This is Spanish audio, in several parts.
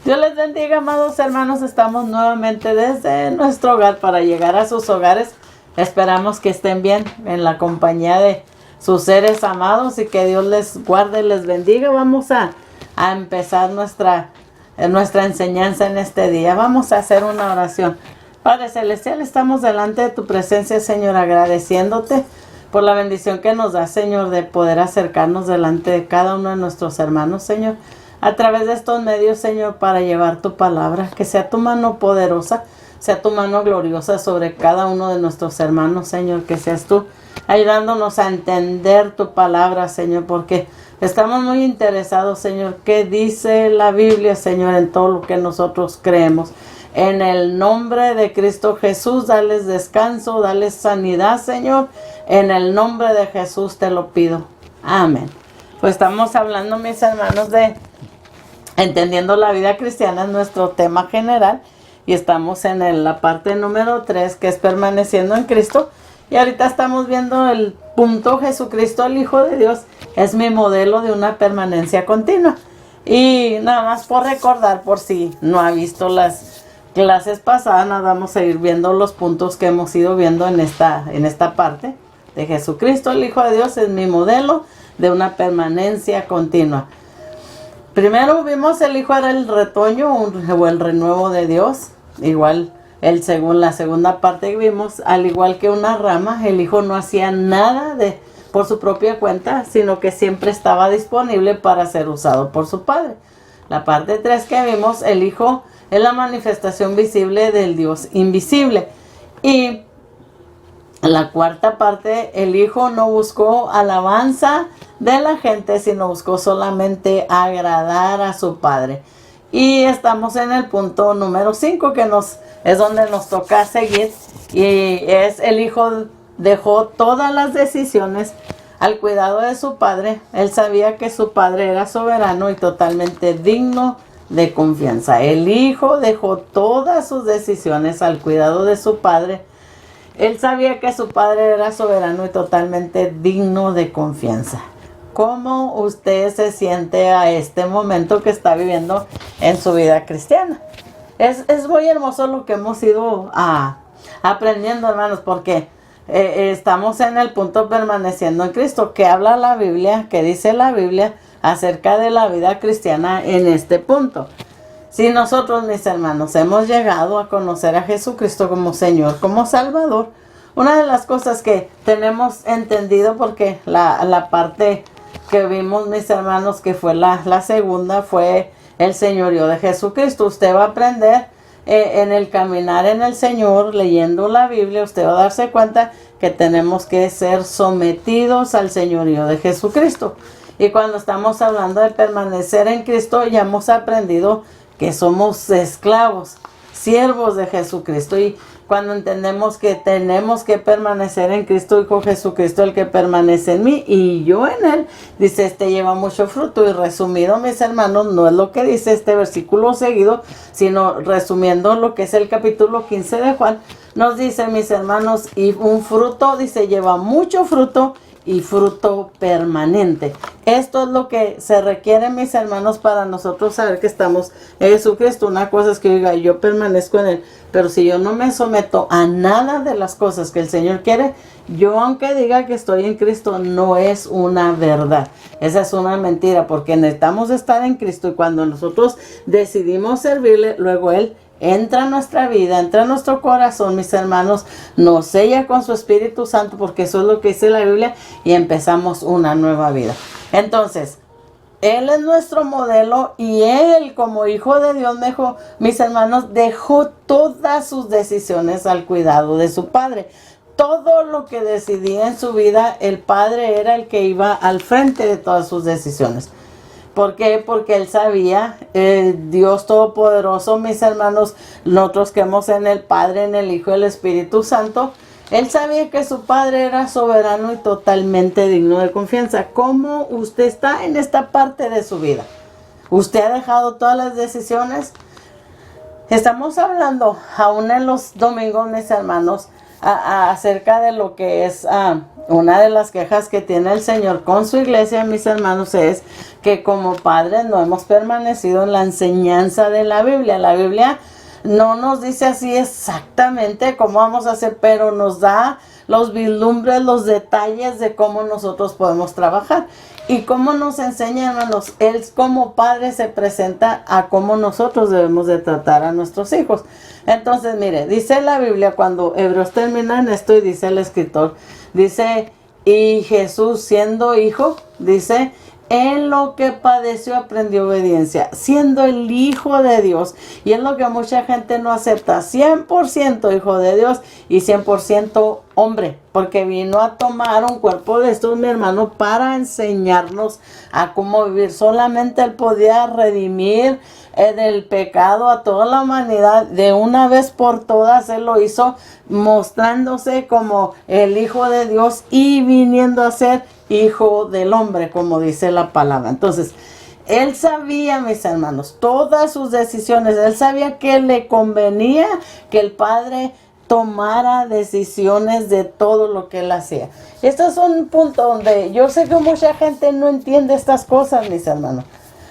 Dios les bendiga, amados hermanos. Estamos nuevamente desde nuestro hogar para llegar a sus hogares. Esperamos que estén bien en la compañía de sus seres amados y que Dios les guarde y les bendiga. Vamos a empezar nuestra enseñanza en este día. Vamos a hacer una oración. Padre Celestial, estamos delante de tu presencia, Señor, agradeciéndote por la bendición que nos da, Señor, de poder acercarnos delante de cada uno de nuestros hermanos, Señor, a través de estos medios, Señor, para llevar tu palabra, que sea tu mano poderosa, sea tu mano gloriosa sobre cada uno de nuestros hermanos, Señor, que seas tú ayudándonos a entender tu palabra, Señor, porque estamos muy interesados, Señor, qué dice la Biblia, Señor, en todo lo que nosotros creemos. En el nombre de Cristo Jesús, dales descanso, dales sanidad, Señor. En el nombre de Jesús te lo pido. Amén. Pues estamos hablando, mis hermanos, de entendiendo la vida cristiana, es nuestro tema general. Y estamos en la parte número 3, que es permaneciendo en Cristo. Y ahorita estamos viendo el punto: Jesucristo, el Hijo de Dios, es mi modelo de una permanencia continua. Y nada más por recordar, por si no ha visto las clases pasadas, nada, vamos a ir viendo los puntos que hemos ido viendo en esta parte de Jesucristo, el Hijo de Dios, es mi modelo de una permanencia continua. Primero vimos el Hijo era el retoño o el renuevo de Dios. Igual, según la segunda parte que vimos, al igual que una rama, el Hijo no hacía nada por su propia cuenta, sino que siempre estaba disponible para ser usado por su Padre. La parte 3 que vimos, el Hijo es la manifestación visible del Dios invisible. Y la cuarta parte, el Hijo no buscó alabanza de la gente, sino buscó solamente agradar a su Padre. Y estamos en el punto número 5, que es donde nos toca seguir. Y es: el Hijo dejó todas las decisiones al cuidado de su Padre. Él sabía que su Padre era soberano y totalmente digno de confianza. El Hijo dejó todas sus decisiones al cuidado de su Padre. Él sabía que su Padre era soberano y totalmente digno de confianza. ¿Cómo usted se siente a este momento que está viviendo en su vida cristiana? Es muy hermoso lo que hemos ido aprendiendo, hermanos, porque estamos en el punto permaneciendo en Cristo. ¿Qué habla la Biblia? ¿Qué dice la Biblia acerca de la vida cristiana en este punto? Si nosotros, mis hermanos, hemos llegado a conocer a Jesucristo como Señor, como Salvador, una de las cosas que tenemos entendido, porque la parte que vimos, mis hermanos, que fue la segunda, fue el señorío de Jesucristo. Usted va a aprender en el caminar en el Señor, leyendo la Biblia, usted va a darse cuenta que tenemos que ser sometidos al señorío de Jesucristo. Y cuando estamos hablando de permanecer en Cristo, ya hemos aprendido que somos esclavos, siervos de Jesucristo. Y cuando entendemos que tenemos que permanecer en Cristo, dijo Jesucristo: el que permanece en mí y yo en él, dice, lleva mucho fruto. Y resumido, mis hermanos, no es lo que dice este versículo seguido, sino resumiendo lo que es el capítulo 15 de Juan, nos dice, mis hermanos, y un fruto, dice, lleva mucho fruto y fruto permanente. Esto es lo que se requiere, mis hermanos, para nosotros saber que estamos en Jesucristo. Una cosa es que diga, yo permanezco en él, pero si yo no me someto a nada de las cosas que el Señor quiere, yo aunque diga que estoy en Cristo, no es una verdad. Esa es una mentira, porque necesitamos estar en Cristo, y cuando nosotros decidimos servirle, luego Él entra a nuestra vida, entra a nuestro corazón, mis hermanos, nos sella con su Espíritu Santo, porque eso es lo que dice la Biblia, y empezamos una nueva vida. Entonces, Él es nuestro modelo, y Él, como Hijo de Dios, mis hermanos, dejó todas sus decisiones al cuidado de su Padre. Todo lo que decidía en su vida, el Padre era el que iba al frente de todas sus decisiones. ¿Por qué? Porque Él sabía, Dios Todopoderoso, mis hermanos, nosotros creemos en el Padre, en el Hijo y el Espíritu Santo. Él sabía que su Padre era soberano y totalmente digno de confianza. ¿Cómo usted está en esta parte de su vida? ¿Usted ha dejado todas las decisiones? Estamos hablando, aún en los domingos, mis hermanos, acerca de lo que es una de las quejas que tiene el Señor con su iglesia, mis hermanos, es que como padres no hemos permanecido en la enseñanza de la Biblia. La Biblia no nos dice así exactamente cómo vamos a hacer, pero nos da los vislumbres, los detalles de cómo nosotros podemos trabajar. Y cómo nos enseña, hermanos, Él como padre se presenta a cómo nosotros debemos de tratar a nuestros hijos. Entonces, mire, dice la Biblia, cuando Hebreos termina en esto y dice el escritor, dice, y Jesús siendo hijo, dice, en lo que padeció aprendió obediencia, siendo el Hijo de Dios. Y es lo que mucha gente no acepta, 100% Hijo de Dios y 100% hombre, porque vino a tomar un cuerpo de estos, mi hermano, para enseñarnos a cómo vivir. Solamente Él podía redimir del pecado a toda la humanidad de una vez por todas. Él lo hizo mostrándose como el Hijo de Dios y viniendo a ser Hijo del hombre, como dice la palabra. Entonces, Él sabía, mis hermanos, todas sus decisiones. Él sabía que le convenía que el Padre tomara decisiones de todo lo que Él hacía. Este es un punto donde yo sé que mucha gente no entiende estas cosas, mis hermanos.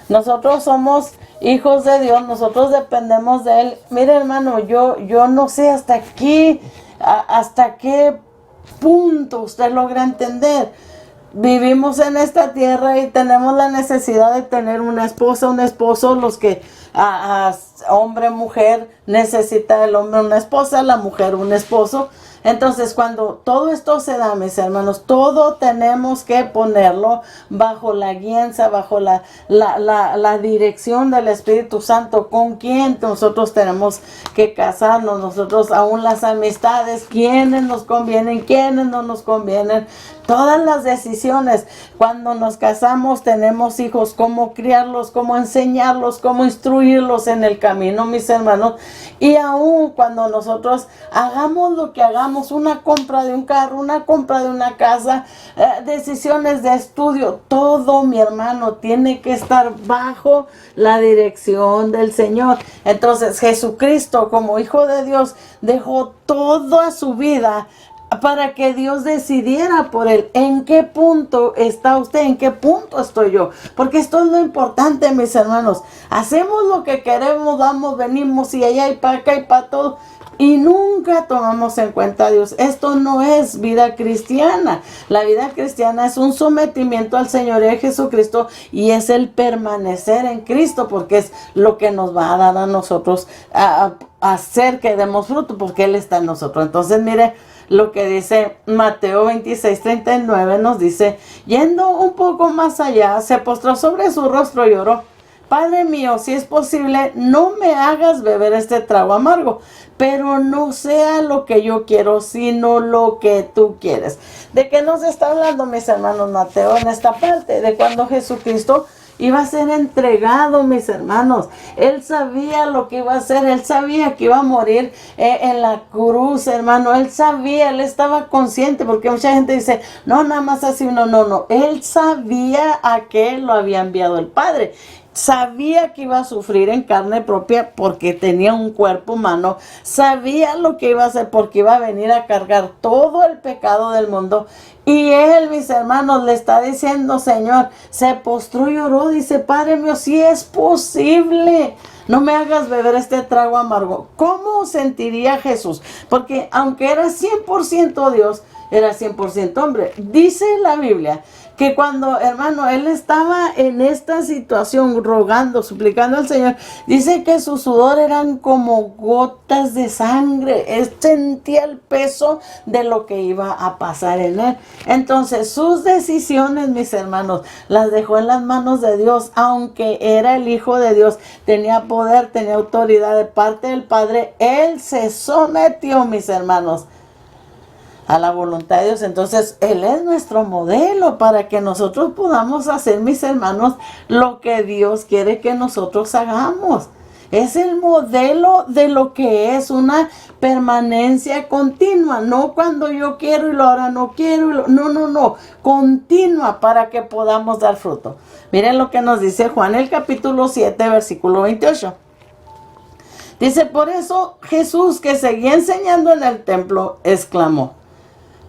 Nosotros somos hijos de Dios, nosotros dependemos de Él. Mire, hermano, yo no sé hasta qué punto usted logra entender. Vivimos en esta tierra y tenemos la necesidad de tener una esposa, un esposo. Los que hombre, mujer, necesita el hombre una esposa, la mujer un esposo. Entonces, cuando todo esto se da, mis hermanos, todo tenemos que ponerlo bajo la guianza, bajo la dirección del Espíritu Santo. ¿Con quién nosotros tenemos que casarnos? Nosotros, aún las amistades, quiénes nos convienen, quiénes no nos convienen. Todas las decisiones, cuando nos casamos, tenemos hijos, cómo criarlos, cómo enseñarlos, cómo instruirlos en el camino, mis hermanos. Y aún cuando nosotros hagamos lo que hagamos, una compra de un carro, una compra de una casa, decisiones de estudio, todo, mi hermano, tiene que estar bajo la dirección del Señor. Entonces, Jesucristo, como Hijo de Dios, dejó toda su vida para que Dios decidiera por él. ¿En qué punto está usted? ¿En qué punto estoy yo? Porque esto es lo importante, mis hermanos. Hacemos lo que queremos, vamos, venimos y allá y para acá y para todo, y nunca tomamos en cuenta a Dios. Esto no es vida cristiana. La vida cristiana es un sometimiento al Señor y a Jesucristo, y es el permanecer en Cristo, porque es lo que nos va a dar a nosotros a hacer que demos fruto, porque Él está en nosotros. Entonces, mire lo que dice Mateo 26:39, nos dice, yendo un poco más allá, se postró sobre su rostro y oró: Padre mío, si es posible, no me hagas beber este trago amargo, pero no sea lo que yo quiero, sino lo que tú quieres. ¿De qué nos está hablando, mis hermanos, Mateo, en esta parte? De cuando Jesucristo iba a ser entregado, mis hermanos. Él sabía lo que iba a hacer. Él sabía que iba a morir en la cruz, hermano. Él sabía, él estaba consciente, porque mucha gente dice, no, nada más así, no. Él sabía a qué lo había enviado el Padre. Sabía que iba a sufrir en carne propia porque tenía un cuerpo humano. Sabía lo que iba a hacer porque iba a venir a cargar todo el pecado del mundo. Y él, mis hermanos, le está diciendo, Señor, se postró y oró, dice, Padre mío, si es posible, no me hagas beber este trago amargo. ¿Cómo sentiría Jesús? Porque aunque era 100% Dios, era 100% hombre. Dice la Biblia que cuando, hermano, él estaba en esta situación, rogando, suplicando al Señor, dice que su sudor eran como gotas de sangre. Él sentía el peso de lo que iba a pasar en él. Entonces, sus decisiones, mis hermanos, las dejó en las manos de Dios. Aunque era el Hijo de Dios, tenía poder, tenía autoridad de parte del Padre, él se sometió, mis hermanos, a la voluntad de Dios. Entonces, Él es nuestro modelo para que nosotros podamos hacer, mis hermanos, lo que Dios quiere que nosotros hagamos. Es el modelo de lo que es una permanencia continua, no cuando yo quiero y lo ahora no quiero, no, continua, para que podamos dar fruto. Miren lo que nos dice Juan, el capítulo 7, versículo 28. Dice, por eso Jesús, que seguía enseñando en el templo, exclamó: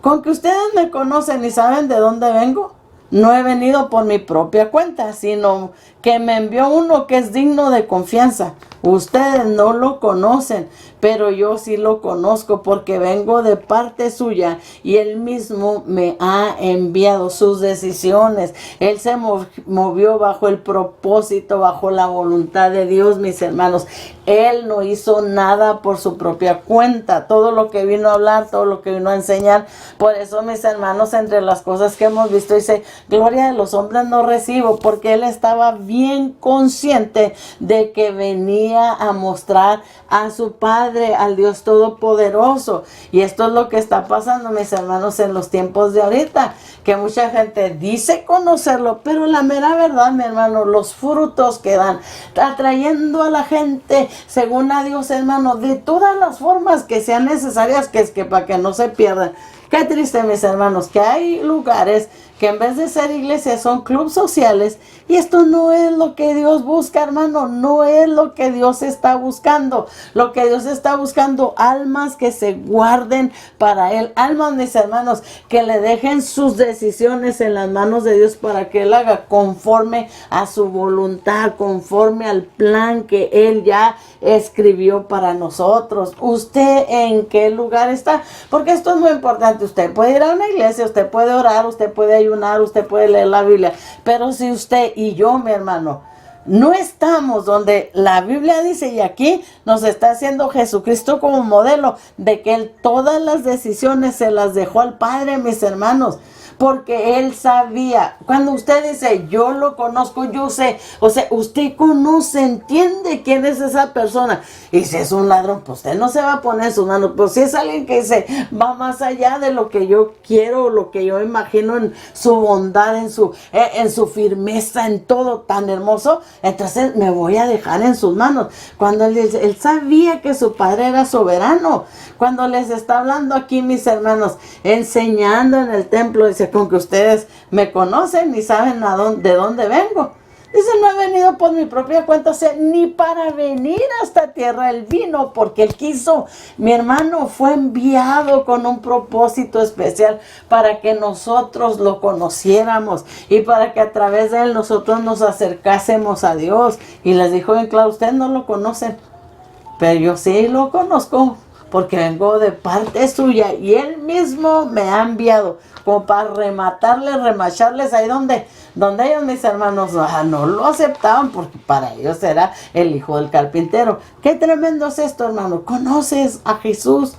con que ustedes me conocen y saben de dónde vengo, no he venido por mi propia cuenta, sino que me envió uno que es digno de confianza. Ustedes no lo conocen, pero yo sí lo conozco, porque vengo de parte suya y él mismo me ha enviado. Sus decisiones, él se movió bajo el propósito, bajo la voluntad de Dios, mis hermanos. Él no hizo nada por su propia cuenta. Todo lo que vino a hablar, todo lo que vino a enseñar. Por eso, mis hermanos, entre las cosas que hemos visto, dice: gloria de los hombres no recibo, porque él estaba bien consciente de que venía a mostrar a su Padre, al Dios Todopoderoso. Y esto es lo que está pasando, mis hermanos, en los tiempos de ahorita, que mucha gente dice conocerlo, pero la mera verdad, mi hermano, los frutos que dan, atrayendo a la gente según a Dios, hermano, de todas las formas que sean necesarias, que es que para que no se pierdan. Qué triste, mis hermanos, que hay lugares que en vez de ser iglesias son clubes sociales, y esto no es lo que Dios busca, hermano. No es lo que Dios está buscando. Lo que Dios está buscando, almas que se guarden para Él, almas, mis hermanos, que le dejen sus decisiones en las manos de Dios, para que Él haga conforme a su voluntad, conforme al plan que Él ya escribió para nosotros. ¿Usted en qué lugar está? Porque esto es muy importante. Usted puede ir a una iglesia, usted puede orar, usted puede ayunar, usted puede leer la Biblia, pero si usted y yo, mi hermano, no estamos donde la Biblia dice, y aquí nos está haciendo Jesucristo como modelo, de que Él todas las decisiones se las dejó al Padre, mis hermanos, porque Él sabía. Cuando usted dice, yo lo conozco, yo sé, o sea, usted conoce, entiende quién es esa persona. Y si es un ladrón, pues usted no se va a poner en sus manos. Pues si es alguien que se va más allá de lo que yo quiero, lo que yo imagino, en su bondad, en su firmeza, en todo tan hermoso, entonces me voy a dejar en sus manos. Cuando él dice, él sabía que su Padre era soberano. Cuando les está hablando aquí, mis hermanos, enseñando en el templo, dice, con que ustedes me conocen y saben de dónde vengo. Dice, no he venido por mi propia cuenta, o sea, ni para venir a esta tierra. Él vino porque Él quiso. Mi hermano fue enviado con un propósito especial, para que nosotros lo conociéramos y para que a través de Él nosotros nos acercásemos a Dios. Y les dijo bien claro, ustedes no lo conocen, pero yo sí lo conozco, porque vengo de parte suya y Él mismo me ha enviado, como para remacharles ahí donde ellos, mis hermanos, no lo aceptaban, porque para ellos era el hijo del carpintero. Qué tremendo es esto, hermano. ¿Conoces a Jesús?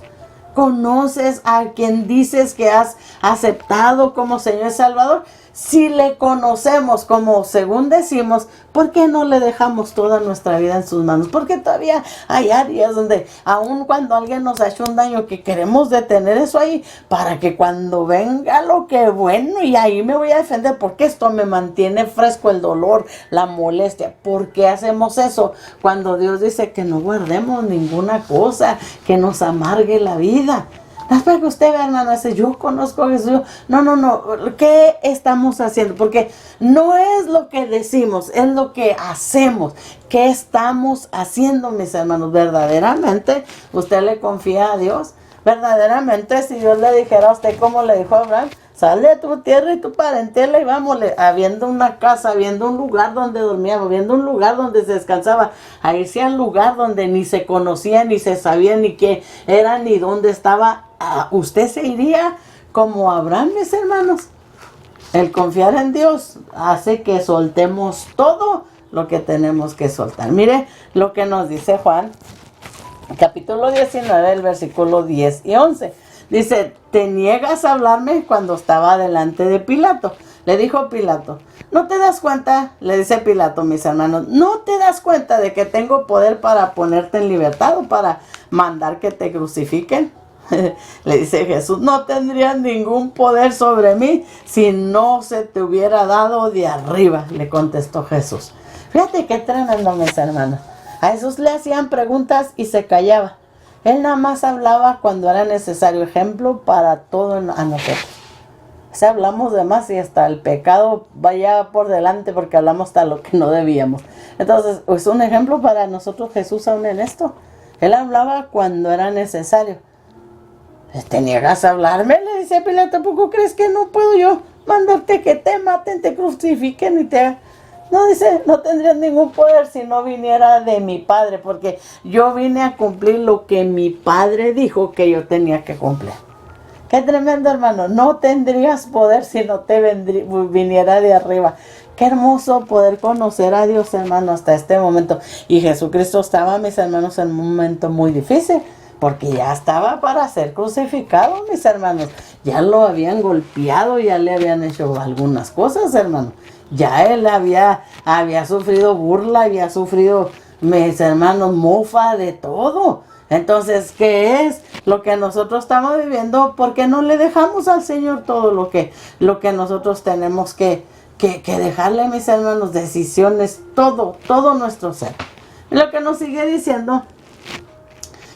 ¿Conoces a quien dices que has aceptado como Señor y Salvador? Si le conocemos como según decimos, ¿por qué no le dejamos toda nuestra vida en sus manos? Porque todavía hay áreas donde, aun cuando alguien nos ha hecho un daño, que queremos detener eso ahí, para que cuando venga lo que bueno, y ahí me voy a defender, porque esto me mantiene fresco, el dolor, la molestia. ¿Por qué hacemos eso cuando Dios dice que no guardemos ninguna cosa que nos amargue la vida? Es para que usted vea, hermano, ese yo conozco a Jesús. No. ¿Qué estamos haciendo? Porque no es lo que decimos, es lo que hacemos. ¿Qué estamos haciendo, mis hermanos? ¿Verdaderamente usted le confía a Dios? ¿Verdaderamente, si Dios le dijera a usted como le dijo a Abraham, sal de tu tierra y tu parentela y vámonos, habiendo una casa, habiendo un lugar donde dormíamos, habiendo un lugar donde se descansaba, a irse al lugar donde ni se conocía, ni se sabía ni qué era, ni dónde estaba? ¿Usted se iría como Abraham, mis hermanos? El confiar en Dios hace que soltemos todo lo que tenemos que soltar. Mire lo que nos dice Juan, capítulo 19, el versículo 10 y 11. Dice, ¿te niegas a hablarme? Cuando estaba delante de Pilato, le dijo Pilato, ¿no te das cuenta? Le dice Pilato, mis hermanos, ¿no te das cuenta de que tengo poder para ponerte en libertad o para mandar que te crucifiquen? Le dice Jesús, no tendrías ningún poder sobre mí si no se te hubiera dado de arriba, le contestó Jesús. Fíjate qué tremendo, mis hermanos. A Jesús le hacían preguntas y se callaba. Él nada más hablaba cuando era necesario, ejemplo para todo a nosotros. O sea, hablamos de más y hasta el pecado vaya por delante, porque hablamos hasta lo que no debíamos. Entonces, es un ejemplo para nosotros Jesús aún en esto. Él hablaba cuando era necesario. ¿Te niegas a hablarme? Le dice Pilato. ¿Tampoco crees que no puedo yo mandarte que te maten, te crucifiquen y te... No, dice, no tendrías ningún poder si no viniera de mi Padre, porque yo vine a cumplir lo que mi Padre dijo que yo tenía que cumplir. Qué tremendo, hermano. No tendrías poder si no te viniera de arriba. Qué hermoso poder conocer a Dios, hermano, hasta este momento. Y Jesucristo estaba, mis hermanos, en un momento muy difícil, porque ya estaba para ser crucificado, mis hermanos. Ya lo habían golpeado, ya le habían hecho algunas cosas, hermano. Ya él había sufrido burla, había sufrido, mis hermanos, mofa, de todo. Entonces, ¿qué es lo que nosotros estamos viviendo? Porque no le dejamos al Señor todo lo que nosotros tenemos que dejarle, mis hermanos, decisiones, todo nuestro ser. Y lo que nos sigue diciendo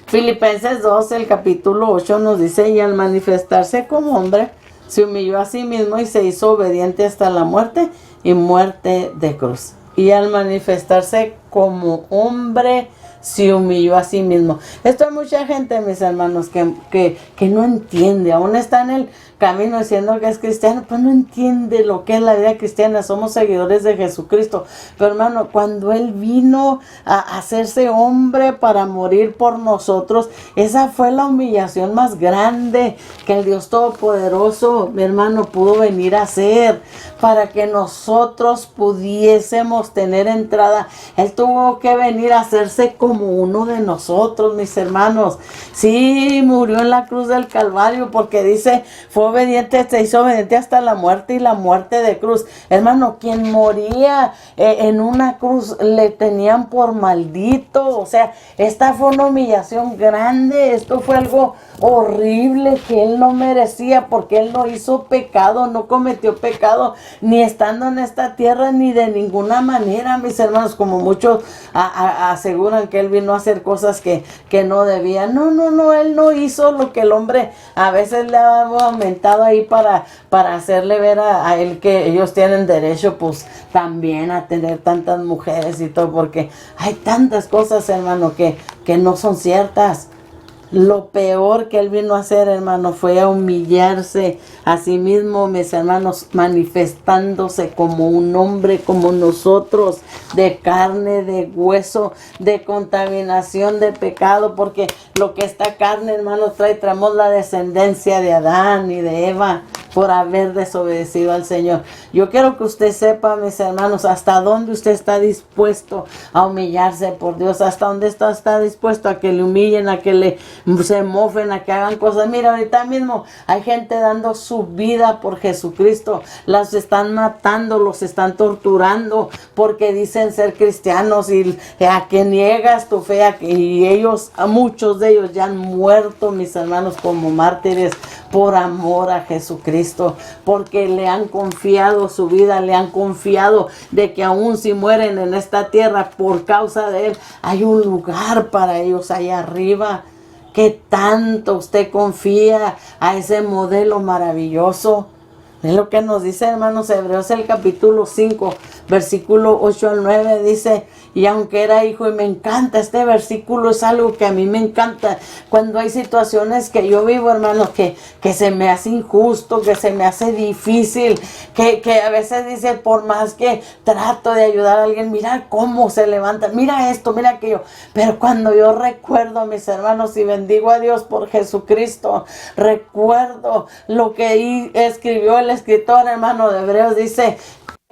Filipenses 2, el capítulo 8 nos dice: y al manifestarse como hombre, se humilló a sí mismo y se hizo obediente hasta la muerte y muerte de cruz. Y al manifestarse como hombre, se humilló a sí mismo. Esto hay mucha gente, mis hermanos, que no entiende, aún está en el camino diciendo que es cristiano, pues no entiende lo que es la vida cristiana. Somos seguidores de Jesucristo, pero hermano, cuando Él vino a hacerse hombre para morir por nosotros, esa fue la humillación más grande que el Dios Todopoderoso, mi hermano, pudo venir a hacer para que nosotros pudiésemos tener entrada. Él tuvo que venir a hacerse como uno de nosotros, mis hermanos. Sí, murió en la cruz del Calvario, porque dice, fue obediente, se hizo obediente hasta la muerte y la muerte de cruz. Hermano, quien moría en una cruz le tenían por maldito. O sea, esta fue una humillación grande. Esto fue algo horrible que Él no merecía, porque Él no hizo pecado, no cometió pecado, ni estando en esta tierra, ni de ninguna manera, mis hermanos, como muchos aseguran que Él vino a hacer cosas que no debía. No, Él no hizo lo que el hombre a veces le ha aumentado ahí para hacerle ver a Él que ellos tienen derecho, pues también a tener tantas mujeres y todo, porque hay tantas cosas, hermano, que no son ciertas. Lo peor que Él vino a hacer, hermano, fue a humillarse a sí mismo, mis hermanos, manifestándose como un hombre como nosotros, de carne, de hueso, de contaminación, de pecado, porque lo que esta carne, hermanos, traemos la descendencia de Adán y de Eva por haber desobedecido al Señor. Yo quiero que usted sepa, mis hermanos, hasta dónde usted está dispuesto a humillarse por Dios, hasta dónde está dispuesto a que le humillen, a que se mofen, a que hagan cosas. Mira, ahorita mismo hay gente dando su vida por Jesucristo, las están matando, los están torturando porque dicen ser cristianos, y a que niegas tu fe, y ellos, a muchos de ellos ya han muerto, mis hermanos, como mártires por amor a Jesucristo, porque le han confiado su vida, le han confiado de que aún si mueren en esta tierra por causa de Él, hay un lugar para ellos allá arriba. ¿Qué tanto usted confía a ese modelo maravilloso? Es lo que nos dice, hermanos, Hebreos, el capítulo 5, versículo 8 al 9, dice: y aunque era hijo, y me encanta este versículo, es algo que a mí me encanta, cuando hay situaciones que yo vivo, hermanos, que se me hace injusto, que se me hace difícil, que a veces dice, por más que trato de ayudar a alguien, mira cómo se levanta, mira esto, mira aquello, pero cuando yo recuerdo, mis hermanos, y bendigo a Dios por Jesucristo, recuerdo lo que escribió el escritor, hermano, de Hebreos, dice,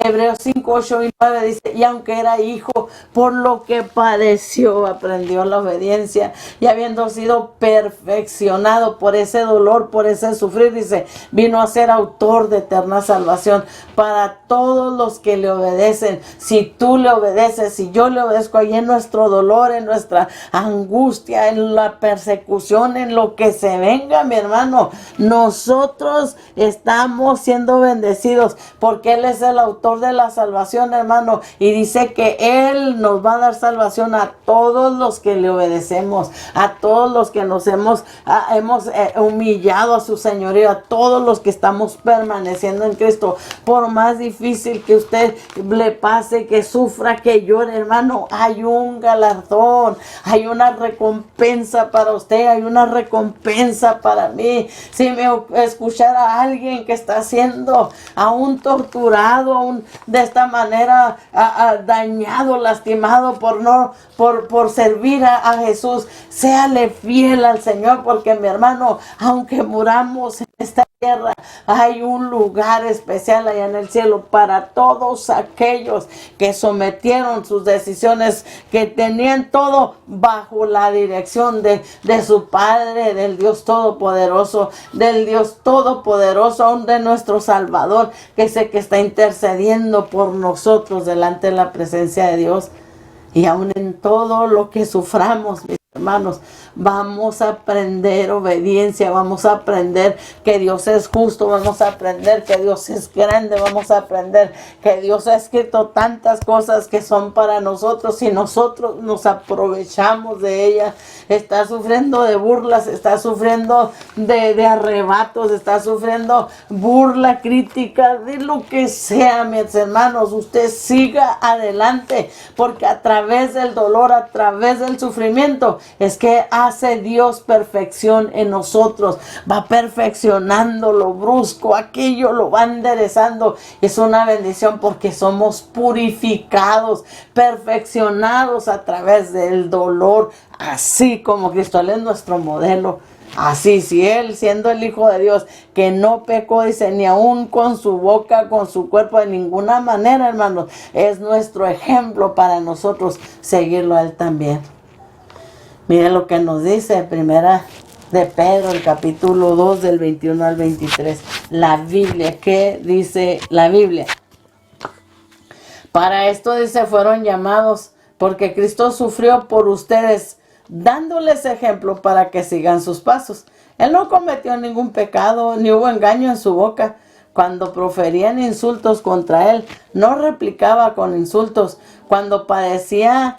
Hebreos 5, 8 y 9 dice: y aunque era hijo, por lo que padeció, aprendió la obediencia, y habiendo sido perfeccionado por ese dolor, por ese sufrir, dice, vino a ser autor de eterna salvación para todos los que le obedecen. Si tú le obedeces, si yo le obedezco, ahí en nuestro dolor, en nuestra angustia, en la persecución, en lo que se venga, mi hermano, nosotros estamos siendo bendecidos, porque Él es el autor autor de la salvación, hermano, y dice que Él nos va a dar salvación a todos los que le obedecemos, a todos los que nos hemos humillado a su señorío, a todos los que estamos permaneciendo en Cristo. Por más difícil que usted le pase, que sufra, que llore, hermano, hay un galardón, hay una recompensa para usted, hay una recompensa para mí. Si me escuchara a alguien que está siendo aún torturado, aún de esta manera dañado, lastimado por servir a Jesús, séale fiel al Señor, porque mi hermano, aunque muramos en esta tierra, hay un lugar especial allá en el cielo para todos aquellos que sometieron sus decisiones, que tenían todo bajo la dirección de su Padre, del Dios Todopoderoso, aún de nuestro Salvador, que sé que está intercediendo por nosotros delante de la presencia de Dios. Y aún en todo lo que suframos, mis hermanos, vamos a aprender obediencia, vamos a aprender que Dios es justo, vamos a aprender que Dios es grande, vamos a aprender que Dios ha escrito tantas cosas que son para nosotros y nosotros nos aprovechamos de ellas. Está sufriendo de burlas, está sufriendo de arrebatos, está sufriendo burla, crítica, de lo que sea, mis hermanos. Usted siga adelante, porque a través del dolor, a través del sufrimiento, es que hace Dios perfección en nosotros. Va perfeccionando lo brusco, aquello lo va enderezando. Es una bendición porque somos purificados, perfeccionados a través del dolor, así como Cristo. Él es nuestro modelo. Así, si Él, siendo el Hijo de Dios, que no pecó, dice, ni aún con su boca, con su cuerpo, de ninguna manera, hermanos, es nuestro ejemplo para nosotros seguirlo a Él también. Miren lo que nos dice Primera de Pedro, el capítulo 2, del 21 al 23. La Biblia, ¿qué dice la Biblia? Para esto, dice, fueron llamados, porque Cristo sufrió por ustedes, dándoles ejemplo para que sigan sus pasos. Él no cometió ningún pecado, ni hubo engaño en su boca. Cuando proferían insultos contra él, no replicaba con insultos. Cuando padecía,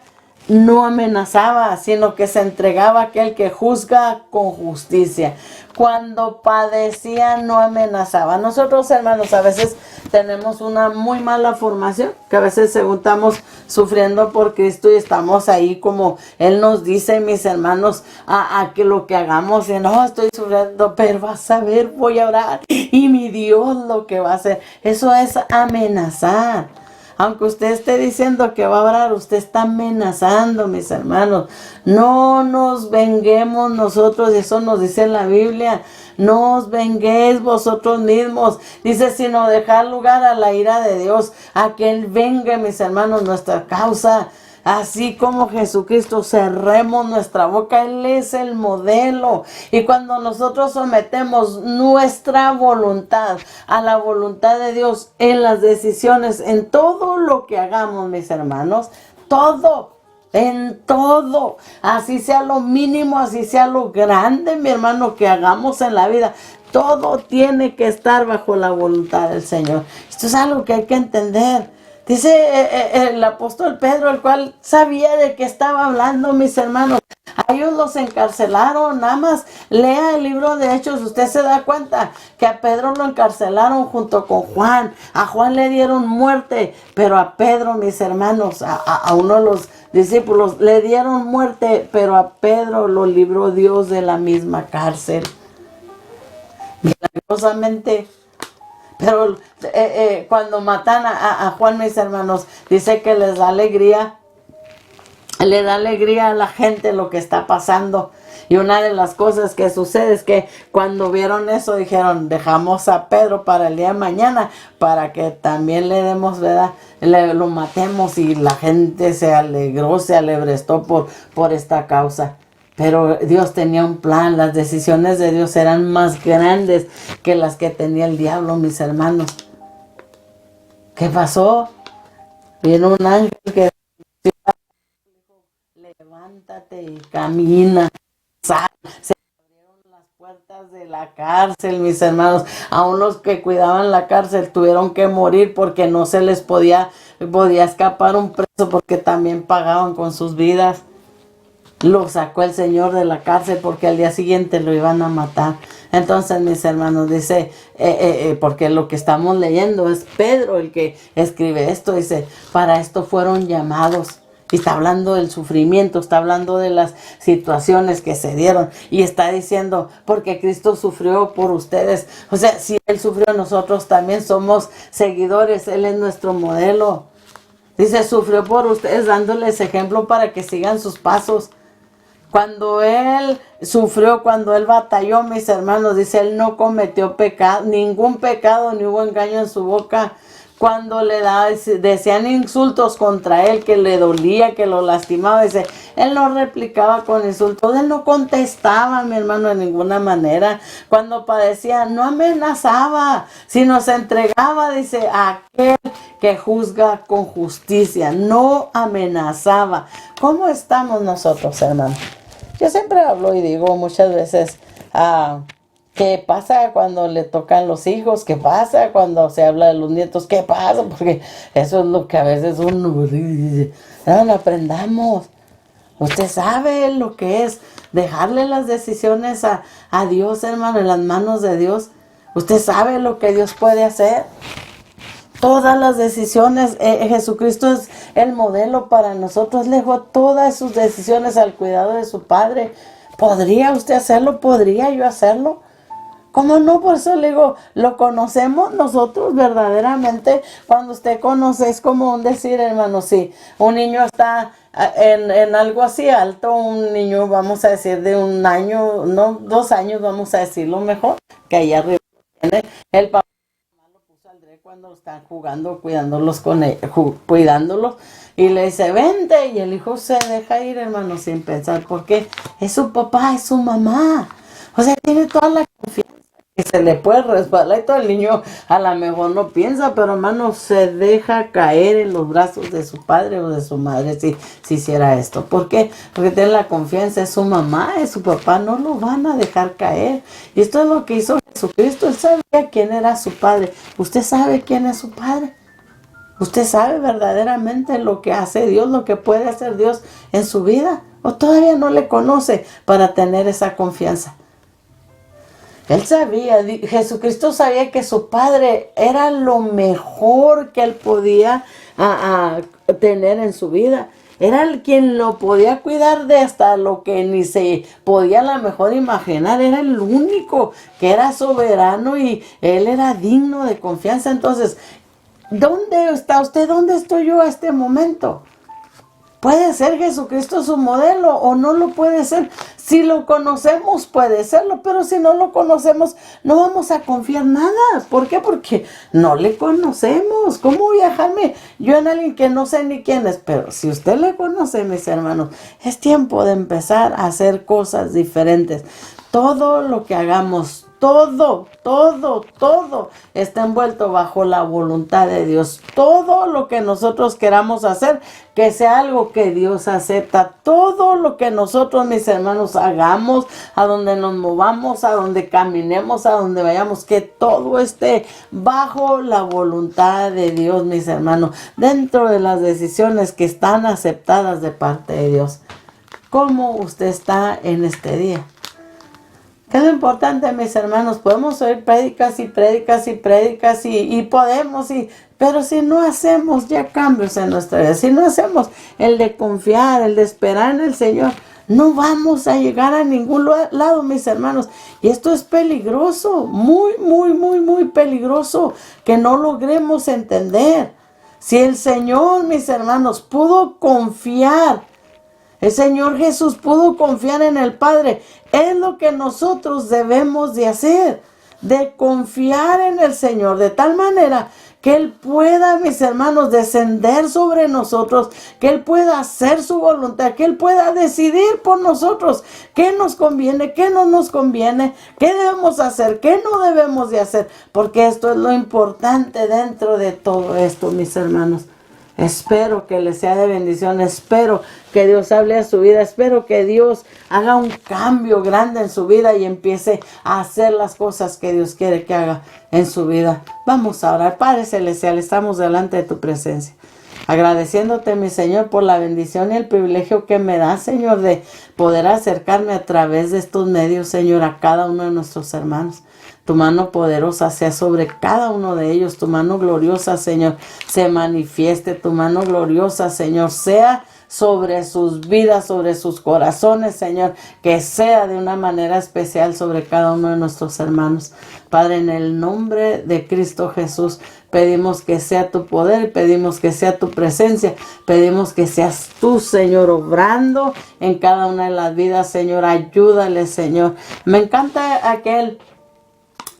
no amenazaba, sino que se entregaba a aquel que juzga con justicia. Cuando padecía, no amenazaba. Nosotros, hermanos, a veces tenemos una muy mala formación, que a veces según estamos sufriendo por Cristo y estamos ahí como Él nos dice, mis hermanos, a que lo que hagamos, y no, estoy sufriendo, pero vas a ver, voy a orar, y mi Dios lo que va a hacer. Eso es amenazar. Aunque usted esté diciendo que va a orar, usted está amenazando, mis hermanos. No nos venguemos nosotros, y eso nos dice la Biblia. No os venguéis vosotros mismos, dice, sino dejar lugar a la ira de Dios, a que Él venga, mis hermanos, nuestra causa. Así como Jesucristo, cerremos nuestra boca. Él es el modelo. Y cuando nosotros sometemos nuestra voluntad a la voluntad de Dios en las decisiones, en todo lo que hagamos, mis hermanos, en todo, así sea lo mínimo, así sea lo grande, mi hermano, que hagamos en la vida, todo tiene que estar bajo la voluntad del Señor. Esto es algo que hay que entender. Dice el apóstol Pedro, el cual sabía de qué estaba hablando, mis hermanos. A ellos los encarcelaron. Nada más lea el libro de Hechos, usted se da cuenta que a Pedro lo encarcelaron junto con Juan. A Juan le dieron muerte, pero a Pedro, mis hermanos, a uno de los discípulos le dieron muerte, pero a Pedro lo libró Dios de la misma cárcel. Milagrosamente. Pero cuando matan a Juan, mis hermanos, dice que les da alegría. Le da alegría a la gente lo que está pasando. Y una de las cosas que sucede es que cuando vieron eso, dijeron, dejamos a Pedro para el día de mañana, para que también le demos, ¿verdad? Lo matemos. Y la gente se alegró, se alebrestó por esta causa. Pero Dios tenía un plan. Las decisiones de Dios eran más grandes que las que tenía el diablo, mis hermanos. ¿Qué pasó? Vino un ángel que dijo, levántate y camina, sal. Se abrieron las puertas de la cárcel, mis hermanos. Aún los que cuidaban la cárcel tuvieron que morir porque no se les podía escapar un preso, porque también pagaban con sus vidas. Lo sacó el Señor de la cárcel porque al día siguiente lo iban a matar. Entonces, mis hermanos, dice, porque lo que estamos leyendo es Pedro el que escribe esto, dice, para esto fueron llamados. Y está hablando del sufrimiento, está hablando de las situaciones que se dieron. Y está diciendo, porque Cristo sufrió por ustedes. O sea, si Él sufrió, nosotros también somos seguidores. Él es nuestro modelo. Dice, sufrió por ustedes, dándoles ejemplo para que sigan sus pasos. Cuando Él sufrió, cuando Él batalló, mis hermanos, dice, Él no cometió pecado, ningún pecado, ni hubo engaño en su boca. Cuando decían insultos contra Él, que le dolía, que lo lastimaba, dice, Él no replicaba con insultos, Él no contestaba, mi hermano, de ninguna manera. Cuando padecía, no amenazaba, sino se entregaba, dice, a aquel que juzga con justicia, no amenazaba. ¿Cómo estamos nosotros, hermano? Yo siempre hablo y digo muchas veces, ¿qué pasa cuando le tocan los hijos? ¿Qué pasa cuando se habla de los nietos? ¿Qué pasa? Porque eso es lo que a veces uno dice. No, aprendamos. Usted sabe lo que es dejarle las decisiones a Dios, hermano, en las manos de Dios. Usted sabe lo que Dios puede hacer. Todas las decisiones, Jesucristo es el modelo para nosotros. Le dejó todas sus decisiones al cuidado de su Padre. ¿Podría usted hacerlo? ¿Podría yo hacerlo? ¿Cómo no? Por eso le digo, lo conocemos nosotros verdaderamente. Cuando usted conoce, es como un decir, hermano, si un niño está en algo así alto, un niño, vamos a decir, de 1 año, no, 2 años, vamos a decirlo mejor, que ahí arriba tiene el papá. Cuando están jugando, cuidándolos cuidándolos, y le dice, vente, y el hijo se deja ir, hermano, sin pensar, porque es su papá, es su mamá. O sea, tiene toda la confianza que se le puede resbalar, y todo el niño a lo mejor no piensa, pero hermano, se deja caer en los brazos de su padre o de su madre si hiciera esto. ¿Por qué? Porque tiene la confianza, es su mamá, es su papá, no lo van a dejar caer. Y esto es lo que hizo Jesucristo. Él sabía quién era su padre. ¿Usted sabe quién es su padre? ¿Usted sabe verdaderamente lo que hace Dios, lo que puede hacer Dios en su vida? ¿O todavía no le conoce para tener esa confianza? Él sabía, Jesucristo sabía que su Padre era lo mejor que él podía tener en su vida. Era el quien lo podía cuidar de hasta lo que ni se podía a lo mejor imaginar. Era el único que era soberano y él era digno de confianza. Entonces, ¿dónde está usted? ¿Dónde estoy yo a este momento? ¿Puede ser Jesucristo su modelo o no lo puede ser? Si lo conocemos puede serlo, pero si no lo conocemos no vamos a confiar nada. ¿Por qué? Porque no le conocemos. ¿Cómo voy a dejarme yo en alguien que no sé ni quién es? Pero si usted le conoce, mis hermanos, es tiempo de empezar a hacer cosas diferentes. Todo lo que hagamos, todo está envuelto bajo la voluntad de Dios. Todo lo que nosotros queramos hacer, que sea algo que Dios acepta. Todo lo que nosotros, mis hermanos, hagamos, a donde nos movamos, a donde caminemos, a donde vayamos, que todo esté bajo la voluntad de Dios, mis hermanos, dentro de las decisiones que están aceptadas de parte de Dios. ¿Cómo usted está en este día? ¿Qué es lo importante, mis hermanos? Podemos oír prédicas y prédicas y prédicas y podemos, pero si no hacemos ya cambios en nuestra vida, si no hacemos el de confiar, el de esperar en el Señor, no vamos a llegar a ningún lado, mis hermanos. Y esto es peligroso, muy peligroso, que no logremos entender. Si el Señor, mis hermanos, pudo confiar, el Señor Jesús pudo confiar en el Padre. Es lo que nosotros debemos de hacer, de confiar en el Señor, de tal manera que Él pueda, mis hermanos, descender sobre nosotros, que Él pueda hacer su voluntad, que Él pueda decidir por nosotros qué nos conviene, qué no nos conviene, qué debemos hacer, qué no debemos de hacer, porque esto es lo importante dentro de todo esto, mis hermanos. Espero que les sea de bendición. Espero que Dios hable a su vida. Espero que Dios haga un cambio grande en su vida y empiece a hacer las cosas que Dios quiere que haga en su vida. Vamos a orar. Padre Celestial, estamos delante de tu presencia, agradeciéndote, mi Señor, por la bendición y el privilegio que me da, Señor, de poder acercarme a través de estos medios, Señor, a cada uno de nuestros hermanos. Tu mano poderosa sea sobre cada uno de ellos. Tu mano gloriosa, Señor, se manifieste. Tu mano gloriosa, Señor, sea sobre sus vidas, sobre sus corazones, Señor, que sea de una manera especial sobre cada uno de nuestros hermanos. Padre, en el nombre de Cristo Jesús, pedimos que sea tu poder, pedimos que sea tu presencia, pedimos que seas tú, Señor, obrando en cada una de las vidas, Señor. Ayúdale, Señor. Me encanta aquel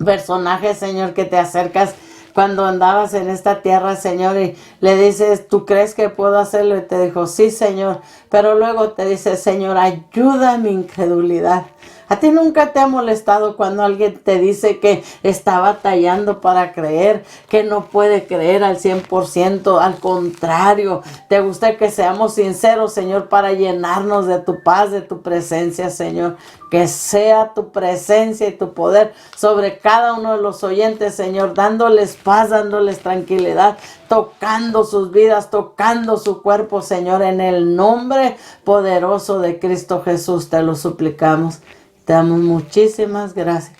personaje, Señor, que te acercas cuando andabas en esta tierra, Señor, y le dices, ¿tú crees que puedo hacerlo? Y te dijo, sí, Señor. Pero luego te dice, Señor, ayuda a mi incredulidad. ¿A ti nunca te ha molestado cuando alguien te dice que está batallando para creer, que no puede creer al 100%? Al contrario, te gusta que seamos sinceros, Señor, para llenarnos de tu paz, de tu presencia, Señor. Que sea tu presencia y tu poder sobre cada uno de los oyentes, Señor, dándoles paz, dándoles tranquilidad, tocando sus vidas, tocando su cuerpo, Señor, en el nombre poderoso de Cristo Jesús te lo suplicamos. Te damos muchísimas gracias.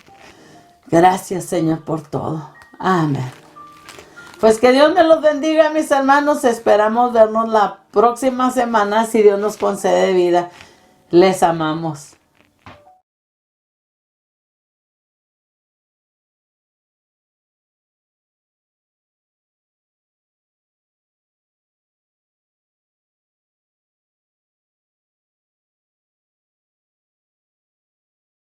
Gracias, Señor, por todo. Amén. Pues que Dios me los bendiga, mis hermanos. Esperamos vernos la próxima semana, si Dios nos concede vida. Les amamos.